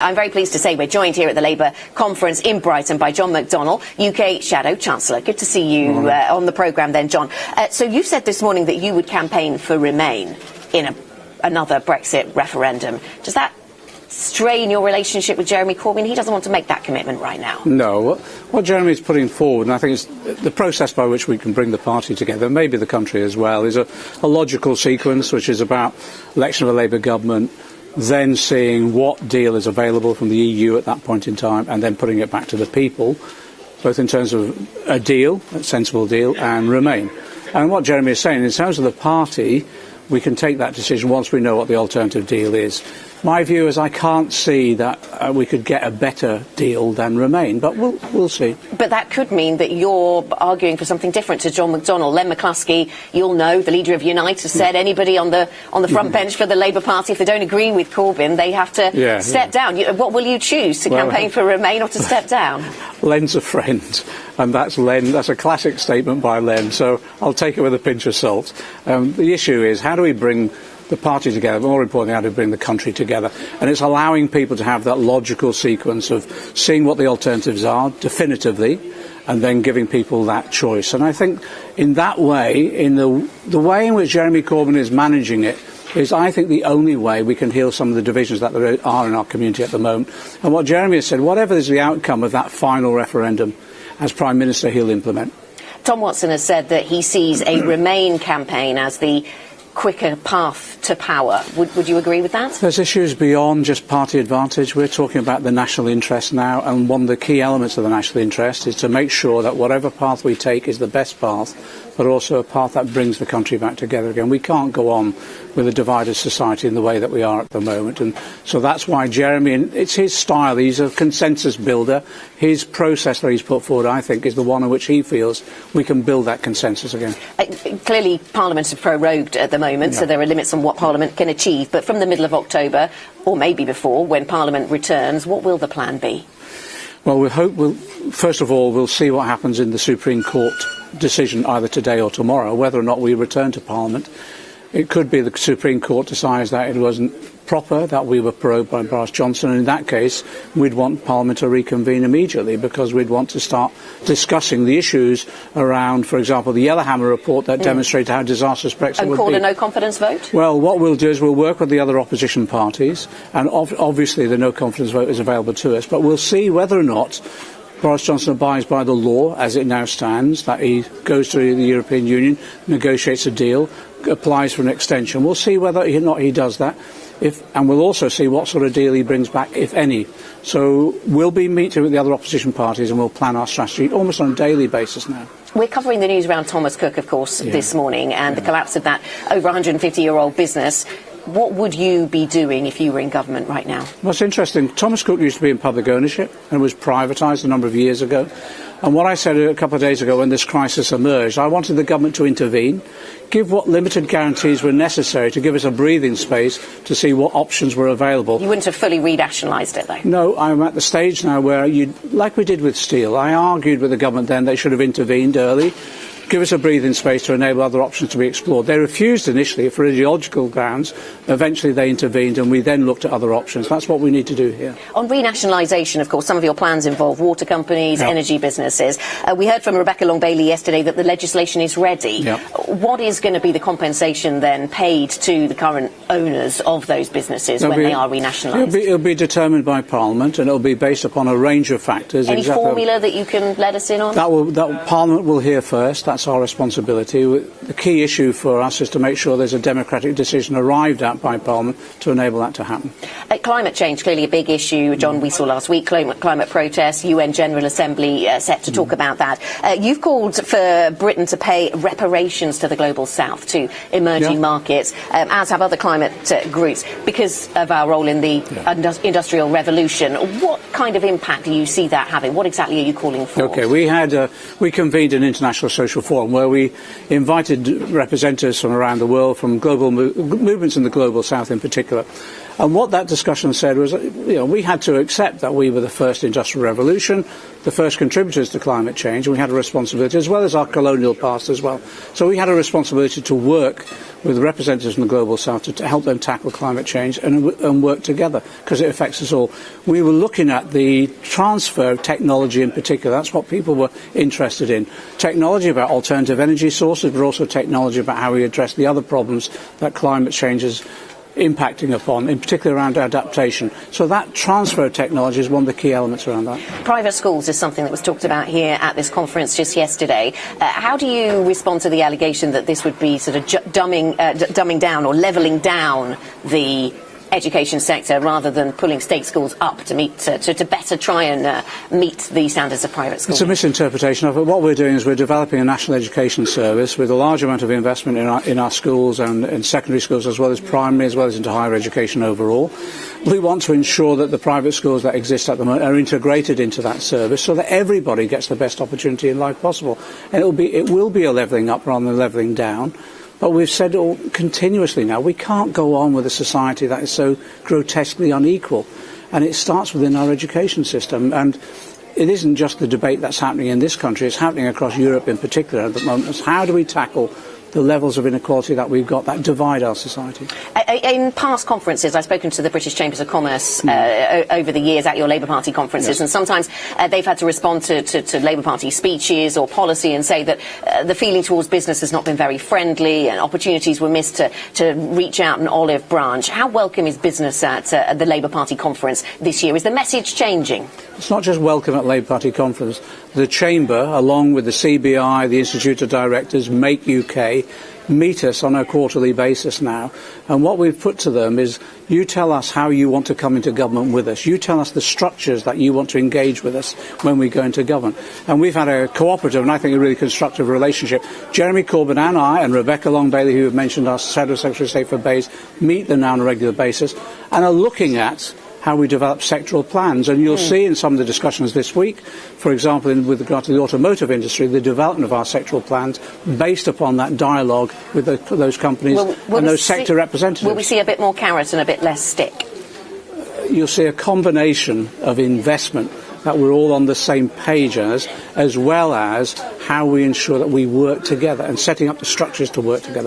I'm very pleased to say we're joined here at the Labour conference in Brighton by John McDonnell, UK Shadow Chancellor. Good to see you on the programme then, John. So you said this morning that you would campaign for Remain in another Brexit referendum. Does that strain your relationship with Jeremy Corbyn? He doesn't want to make that commitment right now. No. What Jeremy is putting forward, and I think it's the process by which we can bring the party together, maybe the country as well, is a logical sequence which is about election of a Labour government, then seeing what deal is available from the EU at that point in time, and then putting it back to the people, both in terms of a deal, a sensible deal, and Remain. And what Jeremy is saying, in terms of the party, we can take that decision once we know what the alternative deal is. My view is I can't see that we could get a better deal than Remain, but we'll see. But that could mean that you're arguing for something different to John McDonnell. Len McCluskey, you'll know, the leader of Unite, has said anybody on the front bench for the Labour Party, if they don't agree with Corbyn, they have to step down. What will you choose, to campaign for Remain or to step down? Len's a friend, and that's Len. That's a classic statement by Len, so I'll take it with a pinch of salt. The issue is, how do we bring the party together, but more importantly, how to bring the country together. And it's allowing people to have that logical sequence of seeing what the alternatives are definitively, and then giving people that choice. And I think in that way, in the way in which Jeremy Corbyn is managing it, is, I think, the only way we can heal some of the divisions that there are in our community at the moment. And what Jeremy has said, whatever is the outcome of that final referendum, as Prime Minister, he'll implement. Tom Watson has said that he sees a Remain campaign as the quicker path to power. Would you agree with that? There's issues beyond just party advantage. We're talking about the national interest now, and one of the key elements of the national interest is to make sure that whatever path we take is the best path, but also a path that brings the country back together again. We can't go on with a divided society in the way that we are at the moment, and so that's why Jeremy, and it's his style, he's a consensus builder. His process that he's put forward, I think, is the one in which he feels we can build that consensus again. Clearly, Parliament is prorogued at the moment, so there are limits on what Parliament can achieve, but from the middle of October, or maybe before, when Parliament returns, what will the plan be? Well, first of all, we'll see what happens in the Supreme Court decision either today or tomorrow, whether or not we return to Parliament. It could be the Supreme Court decides that it wasn't proper, that we were prorogued by Boris Johnson, and in that case we'd want Parliament to reconvene immediately, because we'd want to start discussing the issues around, for example, the Yellowhammer report that demonstrated how disastrous Brexit would be. And call a no-confidence vote? Well, what we'll do is we'll work with the other opposition parties, and obviously the no-confidence vote is available to us, but we'll see whether or not Boris Johnson abides by the law as it now stands, that he goes to the European Union, negotiates a deal, applies for an extension. We'll see whether or not he does that, and we'll also see what sort of deal he brings back, if any. So we'll be meeting with the other opposition parties, and we'll plan our strategy almost on a daily basis now. We're covering the news around Thomas Cook, of course, this morning, and the collapse of that over 150-year-old business. What would you be doing if you were in government right now? Well, it's interesting. Thomas Cook used to be in public ownership and was privatised a number of years ago. And what I said a couple of days ago when this crisis emerged, I wanted the government to intervene, give what limited guarantees were necessary to give us a breathing space to see what options were available. You wouldn't have fully renationalised it, though? No, I'm at the stage now where, like we did with steel, I argued with the government then they should have intervened early, give us a breathing space to enable other options to be explored. They refused initially for ideological grounds. Eventually they intervened, and we then looked at other options. That's what we need to do here. On renationalisation, of course, some of your plans involve water companies, energy businesses. We heard from Rebecca Long-Bailey yesterday that the legislation is ready. What is going to be the compensation then paid to the current owners of those businesses when they are renationalised? It'll be determined by Parliament, and it'll be based upon a range of factors. Any formula that you can let us in on? That Parliament will hear first. That's our responsibility. The key issue for us is to make sure there's a democratic decision arrived at by Parliament to enable that to happen. Climate change, clearly a big issue. John, we saw last week climate protests, UN General Assembly set to talk about that. You've called for Britain to pay reparations to the global south, to emerging markets, as have other climate groups, because of our role in the industrial revolution. What kind of impact do you see that having? What exactly are you calling for? OK, we convened an international social forum where we invited representatives from around the world, from global movements in the global south in particular. And what that discussion said was, we had to accept that we were the first industrial revolution, the first contributors to climate change, and we had a responsibility, as well as our colonial past as well. So we had a responsibility to work with representatives from the global south to help them tackle climate change and work together, because it affects us all. We were looking at the transfer of technology in particular. That's what people were interested in. Technology about alternative energy sources, but also technology about how we address the other problems that climate change is impacting upon, in particular around adaptation. So that transfer of technology is one of the key elements around that. Private schools is something that was talked about here at this conference just yesterday. How do you respond to the allegation that this would be sort of dumbing down or levelling down the education sector rather than pulling state schools up to meet to better try and meet the standards of private schools? It's a misinterpretation of it. What we're doing is we're developing a national education service with a large amount of investment in our schools and in secondary schools, as well as primary, as well as into higher education overall. We want to ensure that the private schools that exist at the moment are integrated into that service so that everybody gets the best opportunity in life possible. And it will be a levelling up rather than levelling down. But we've said all continuously now, we can't go on with a society that is so grotesquely unequal. And it starts within our education system. And it isn't just the debate that's happening in this country, it's happening across Europe in particular at the moment. It's how do we tackle the levels of inequality that we've got that divide our society? In past conferences, I've spoken to the British Chambers of Commerce over the years at your Labour Party conferences, yes. And sometimes they've had to respond to Labour Party speeches or policy and say that the feeling towards business has not been very friendly and opportunities were missed to reach out an olive branch. How welcome is business at the Labour Party conference this year? Is the message changing? It's not just welcome at Labour Party conference. The Chamber, along with the CBI, the Institute of Directors, Make UK, meet us on a quarterly basis now. And what we've put to them is, you tell us how you want to come into government with us. You tell us the structures that you want to engage with us when we go into government. And we've had a cooperative and I think a really constructive relationship. Jeremy Corbyn and I and Rebecca Long-Bailey, who have mentioned our Secretary of State for Bays, meet them now on a regular basis and are looking at how we develop sectoral plans. And you'll see in some of the discussions this week, for example, with regard to the automotive industry, the development of our sectoral plans based upon that dialogue with those companies and those sector representatives. Will we see a bit more carrot and a bit less stick? You'll see a combination of investment that we're all on the same page as well as how we ensure that we work together and setting up the structures to work together.